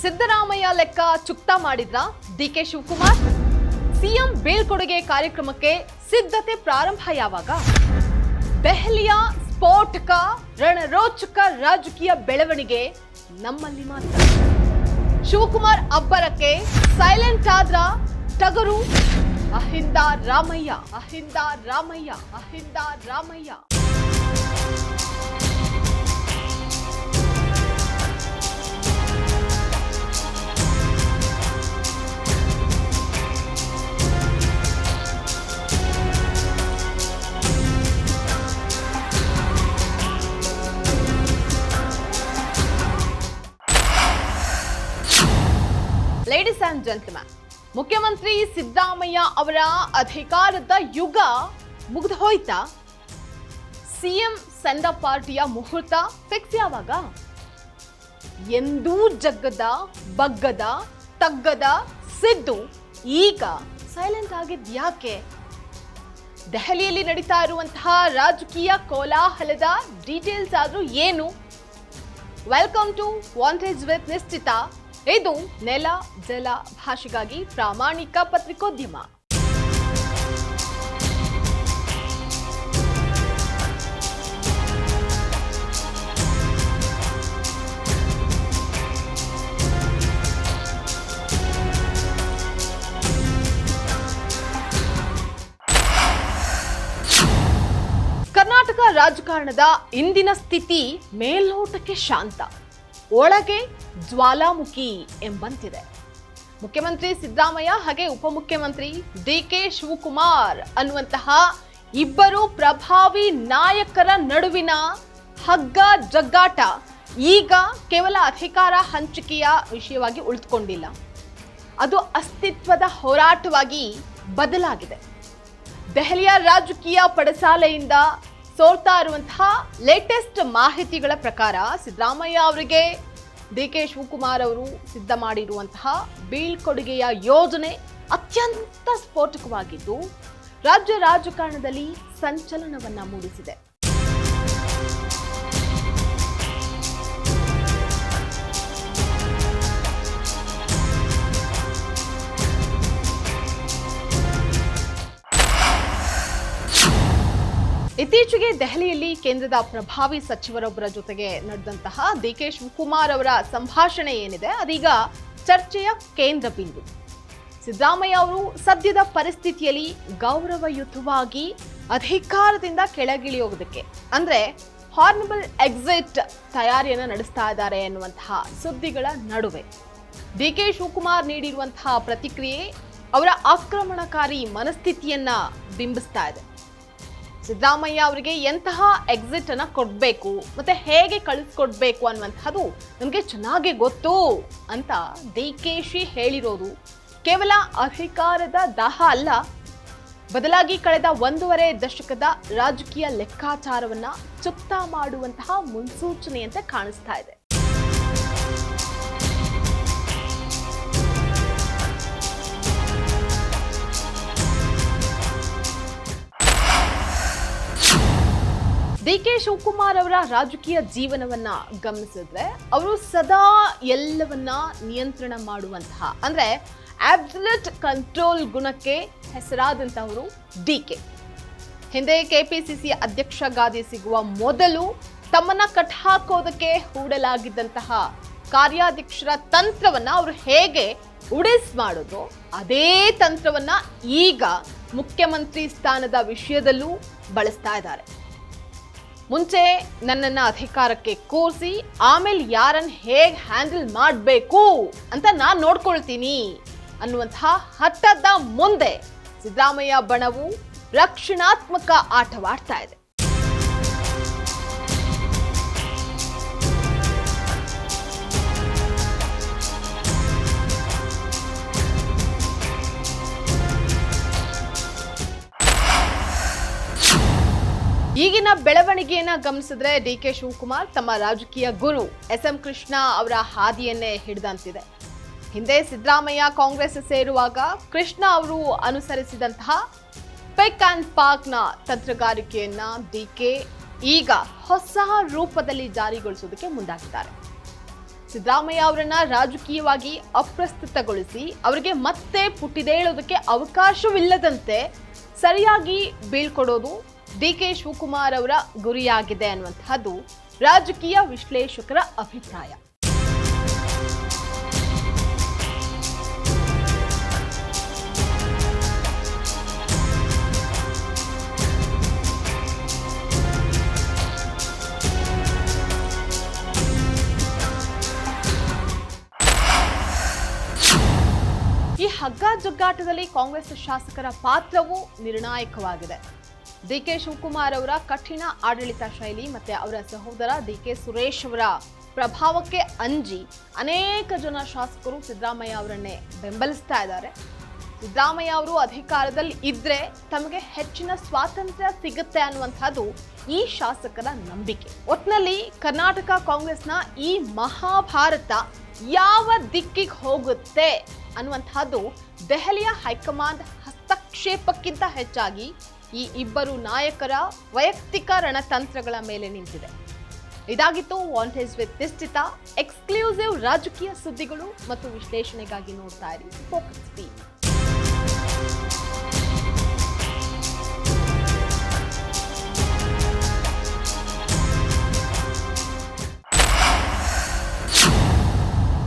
ಸಿದ್ದರಾಮಯ್ಯ ಲೆಕ್ಕ ಚುಕ್ತಾ ಮಾಡಿದ್ರ DK Shivakumar. CM ಬೀಳ್ಕೊಡುಗೆ ಕಾರ್ಯಕ್ರಮಕ್ಕೆ ಸಿದ್ಧತೆ ಪ್ರಾರಂಭ ಯಾವಾಗ? ದೆಹಲಿಯ ಸ್ಫೋಟಕ ರಣರೋಚಕ ರಾಜಕೀಯ ಬೆಳವಣಿಗೆ ನಮ್ಮಲ್ಲಿ ಮಾತ್ರ. ಶಿವಕುಮಾರ್ ಅಬ್ಬರಕ್ಕೆ ಸೈಲೆಂಟ್ ಆದ್ರ ಟಗರು. Ahinda Ramaiah, Ahinda Ramaiah, Ahinda Ramaiah. Ladies and gentleman, ಮುಖ್ಯಮಂತ್ರಿ ಸಿದ್ದರಾಮಯ್ಯ ಅವರ ಅಧಿಕಾರದ ಯುಗ ಮುಗಿದು ಹೋಯ್ತಾ? ಸಿಎಂ ಸೆಂಡ್ ಆಫ್ ಪಾರ್ಟಿಯ ಮುಹೂರ್ತ ಫಿಕ್ಸ್ ಯಾವಾಗ? ಎಂದೂ ಜಗ್ಗದ ಬಗ್ಗದ ತಗ್ಗದ ಸಿದ್ದು ಈಗ ಸೈಲೆಂಟ್ ಆಗಿದ್ ಯಾಕೆ? ದೆಹಲಿಯಲ್ಲಿ ನಡೀತಾ ಇರುವಂತಹ ರಾಜಕೀಯ ಕೋಲಾಹಲದ ಡೀಟೇಲ್ಸ್ ಆದ್ರೂ ಏನು? Welcome to Vantage with Nishchita. ಇದು ನೆಲ ಜಲ ಭಾಷೆಗಾಗಿ ಪ್ರಾಮಾಣಿಕ ಪತ್ರಿಕೋದ್ಯಮ. ಕರ್ನಾಟಕ ರಾಜಕಾರಣದ ಇಂದಿನ ಸ್ಥಿತಿ ಮೇಲ್ನೋಟಕ್ಕೆ ಶಾಂತ, ಒಳಗೆ ಜ್ವಾಲಾಮುಖಿ ಎಂಬಂತಿದೆ. ಮುಖ್ಯಮಂತ್ರಿ ಸಿದ್ದರಾಮಯ್ಯ ಹಾಗೆ ಉಪಮುಖ್ಯಮಂತ್ರಿ ಡಿಕೆ ಶಿವಕುಮಾರ್ ಅನ್ನುವಂತಹ ಇಬ್ಬರು ಪ್ರಭಾವಿ ನಾಯಕರ ನಡುವಿನ ಹಗ್ಗ ಜಗ್ಗಾಟ ಈಗ ಕೇವಲ ಅಧಿಕಾರ ಹಂಚಿಕೆಯ ವಿಷಯವಾಗಿ ಉಳಿದುಕೊಂಡಿಲ್ಲ, ಅದು ಅಸ್ತಿತ್ವದ ಹೋರಾಟವಾಗಿ ಬದಲಾಗಿದೆ. ದೆಹಲಿಯ ರಾಜಕೀಯ ಪಡಸಾಲೆಯಿಂದ ಸೋರ್ತಾ ಇರುವಂತಹ ಲೇಟೆಸ್ಟ್ ಮಾಹಿತಿಗಳ ಪ್ರಕಾರ ಸಿದ್ದರಾಮಯ್ಯ ಅವರಿಗೆ ಡಿಕೆ ಶಿವಕುಮಾರ್ ಅವರು ಸಿದ್ಧ ಮಾಡಿರುವಂತಹ ಬೀಳ್ಕೊಡುಗೆಯ ಯೋಜನೆ ಅತ್ಯಂತ ಸ್ಫೋಟಕವಾಗಿದ್ದು ರಾಜ್ಯ ರಾಜಕಾರಣದಲ್ಲಿ ಸಂಚಲನವನ್ನ ಮೂಡಿಸಿದೆ. ಇತ್ತೀಚೆಗೆ ದೆಹಲಿಯಲ್ಲಿ ಕೇಂದ್ರದ ಪ್ರಭಾವಿ ಸಚಿವರೊಬ್ಬರ ಜೊತೆಗೆ ನಡೆದಂತಹ ಡಿಕೆ ಶಿವಕುಮಾರ್ ಅವರ ಸಂಭಾಷಣೆ ಏನಿದೆ ಅದೀಗ ಚರ್ಚೆಯ ಕೇಂದ್ರ ಬಿಂದು. ಸಿದ್ದರಾಮಯ್ಯ ಅವರು ಸದ್ಯದ ಪರಿಸ್ಥಿತಿಯಲ್ಲಿ ಗೌರವಯುತವಾಗಿ ಅಧಿಕಾರದಿಂದ ಕೆಳಗಿಳಿಯೋದಕ್ಕೆ ಅಂದ್ರೆ ಹಾರ್ನಬಲ್ ಎಕ್ಸಿಟ್ ತಯಾರಿಯನ್ನು ನಡೆಸ್ತಾ ಇದ್ದಾರೆ ಎನ್ನುವಂತಹ ಸುದ್ದಿಗಳ ನಡುವೆ ಡಿಕೆ ಶಿವಕುಮಾರ್ ನೀಡಿರುವಂತಹ ಪ್ರತಿಕ್ರಿಯೆ ಅವರ ಆಕ್ರಮಣಕಾರಿ ಮನಸ್ಥಿತಿಯನ್ನ ಬಿಂಬಿಸ್ತಾ ಇದೆ. ಸಿದ್ದರಾಮಯ್ಯ ಅವರಿಗೆ ಎಂತಹ ಎಕ್ಸಿಟ್ ಅನ್ನ ಕೊಡಬೇಕು ಮತ್ತೆ ಹೇಗೆ ಕಳಿಸ್ಕೊಡ್ಬೇಕು ಅನ್ನುವಂಥದ್ದು ನಮಗೆ ಚೆನ್ನಾಗಿ ಗೊತ್ತು ಅಂತ ಡಿಕೆಶಿ ಹೇಳಿರೋದು ಕೇವಲ ಅಧಿಕಾರದ ದಾಹ ಅಲ್ಲ, ಬದಲಾಗಿ ಕಳೆದ 1.5 ದಶಕದ ರಾಜಕೀಯ ಲೆಕ್ಕಾಚಾರವನ್ನ ಚುಕ್ತಾ ಮಾಡುವಂತಹ ಮುನ್ಸೂಚನೆಯಂತೆ ಕಾಣಿಸ್ತಾ ಇದೆ. ಡಿಕೆ ಶಿವಕುಮಾರ್ ಅವರ ರಾಜಕೀಯ ಜೀವನವನ್ನ ಗಮನಿಸಿದ್ರೆ ಅವರು ಸದಾ ಎಲ್ಲವನ್ನ ನಿಯಂತ್ರಣ ಮಾಡುವಂತಹ ಅಂದ್ರೆ ಅಬ್ಸಲ್ಯೂಟ್ ಕಂಟ್ರೋಲ್ ಗುಣಕ್ಕೆ ಹೆಸರಾದಂತಹವರು ಡಿಕೆ. ಹಿಂದೆ ಕೆಪಿಸಿಸಿ ಅಧ್ಯಕ್ಷ ಗಾದಿ ಸಿಗುವ ಮೊದಲು ತಮ್ಮನ್ನ ಕಟ್ಟಾಕೋದಕ್ಕೆ ಹೂಡಲಾಗಿದ್ದಂತಹ ಕಾರ್ಯಾಧ್ಯಕ್ಷರ ತಂತ್ರವನ್ನ ಅವರು ಹೇಗೆ ಉಡಿಸ್ ಮಾಡೋದು ಅದೇ ತಂತ್ರವನ್ನ ಈಗ ಮುಖ್ಯಮಂತ್ರಿ ಸ್ಥಾನದ ವಿಷಯದಲ್ಲೂ ಬಳಸ್ತಾ ಇದ್ದಾರೆ. ಮುಂಚೆ ನನ್ನನ್ನ ಅಧಿಕಾರಕ್ಕೆ ಕೂರಿಸಿ ಆಮೇಲೆ ಯಾರನ್ನ ಹೇಗೆ ಹ್ಯಾಂಡಲ್ ಮಾಡಬೇಕು ಅಂತ ನಾನು ನೋಡ್ಕೊಳ್ತೀನಿ ಅನ್ನುವಂತಹ ಹಠದ ಮುಂದೆ ಸಿದ್ದರಾಮಯ್ಯ ಬಣವು ರಕ್ಷಣಾತ್ಮಕ ಆಟವಾಡ್ತಾ ಇದೆ. ಈಗಿನ ಬೆಳವಣಿಗೆಯನ್ನ ಗಮನಿಸಿದ್ರೆ ಡಿಕೆ ಶಿವಕುಮಾರ್ ತಮ್ಮ ರಾಜಕೀಯ ಗುರು ಎಸ್.ಎಂ. ಕೃಷ್ಣ ಅವರ ಹಾದಿಯನ್ನೇ ಹಿಡಿದಂತಿದೆ. ಹಿಂದೆ ಸಿದ್ದರಾಮಯ್ಯ ಕಾಂಗ್ರೆಸ್ ಸೇರುವಾಗ ಕೃಷ್ಣ ಅವರು ಅನುಸರಿಸಿದಂತಹ ಪಿಕ್ ಅಂಡ್ ಪಾಕ್ನ ತಂತ್ರಗಾರಿಕೆಯನ್ನ ಡಿಕೆ ಈಗ ಹೊಸ ರೂಪದಲ್ಲಿ ಜಾರಿಗೊಳಿಸೋದಕ್ಕೆ ಮುಂದಾಗಿದ್ದಾರೆ. ಸಿದ್ದರಾಮಯ್ಯ ಅವರನ್ನ ರಾಜಕೀಯವಾಗಿ ಅಪ್ರಸ್ತುತಗೊಳಿಸಿ ಅವರಿಗೆ ಮತ್ತೆ ಪುಟಿದೇಳೋದಕ್ಕೆ ಅವಕಾಶವಿಲ್ಲದಂತೆ ಸರಿಯಾಗಿ ಬೀಳ್ಕೊಡೋದು ಡಿಕೆ ಶಿವಕುಮಾರ್ ಅವರ ಗುರಿಯಾಗಿದೆ ಅನ್ನುವಂತಹದ್ದು ರಾಜಕೀಯ ವಿಶ್ಲೇಷಕರ ಅಭಿಪ್ರಾಯ. ಈ ಹಗ್ಗ ಜಗ್ಗಾಟದಲ್ಲಿ ಕಾಂಗ್ರೆಸ್ ಶಾಸಕರ ಪಾತ್ರವೂ ನಿರ್ಣಾಯಕವಾಗಿದೆ. ಡಿಕೆ ಶಿವಕುಮಾರ್ ಅವರ ಕಠಿಣ ಆಡಳಿತ ಶೈಲಿ ಮತ್ತೆ ಅವರ ಸಹೋದರ ಡಿಕೆ ಸುರೇಶ್ ಅವರ ಪ್ರಭಾವಕ್ಕೆ ಅಂಜಿ ಅನೇಕ ಜನ ಶಾಸಕರು ಸಿದ್ದರಾಮಯ್ಯ ಅವರನ್ನೇ ಬೆಂಬಲಿಸ್ತಾ ಇದ್ದಾರೆ. ಸಿದ್ದರಾಮಯ್ಯ ಅವರು ಅಧಿಕಾರದಲ್ಲಿ ಇದ್ರೆ ತಮಗೆ ಹೆಚ್ಚಿನ ಸ್ವಾತಂತ್ರ್ಯ ಸಿಗುತ್ತೆ ಅನ್ನುವಂಥದ್ದು ಈ ಶಾಸಕರ ನಂಬಿಕೆ. ಒಟ್ನಲ್ಲಿ ಕರ್ನಾಟಕ ಕಾಂಗ್ರೆಸ್ನ ಈ ಮಹಾಭಾರತ ಯಾವ ದಿಕ್ಕಿಗೆ ಹೋಗುತ್ತೆ ಅನ್ನುವಂಥದ್ದು ದೆಹಲಿಯ ಹೈಕಮಾಂಡ್ ಹಸ್ತಕ್ಷೇಪಕ್ಕಿಂತ ಹೆಚ್ಚಾಗಿ ಈ ಇಬ್ಬರು ನಾಯಕರ ವೈಯಕ್ತಿಕ ರಣತಂತ್ರಗಳ ಮೇಲೆ ನಿಂತಿದೆ. ಇದಾಗಿತ್ತು ವಾಂಟೇಜ್ ವಿತ್ ನಿಶ್ಚಿತ. ಎಕ್ಸ್ಕ್ಲೂಸಿವ್ ರಾಜಕೀಯ ಸುದ್ದಿಗಳು ಮತ್ತು ವಿಶ್ಲೇಷಣೆಗಾಗಿ ನೋಡ್ತಾ ಇರಿ ಫೋಕಸ್ ಟಿವಿ.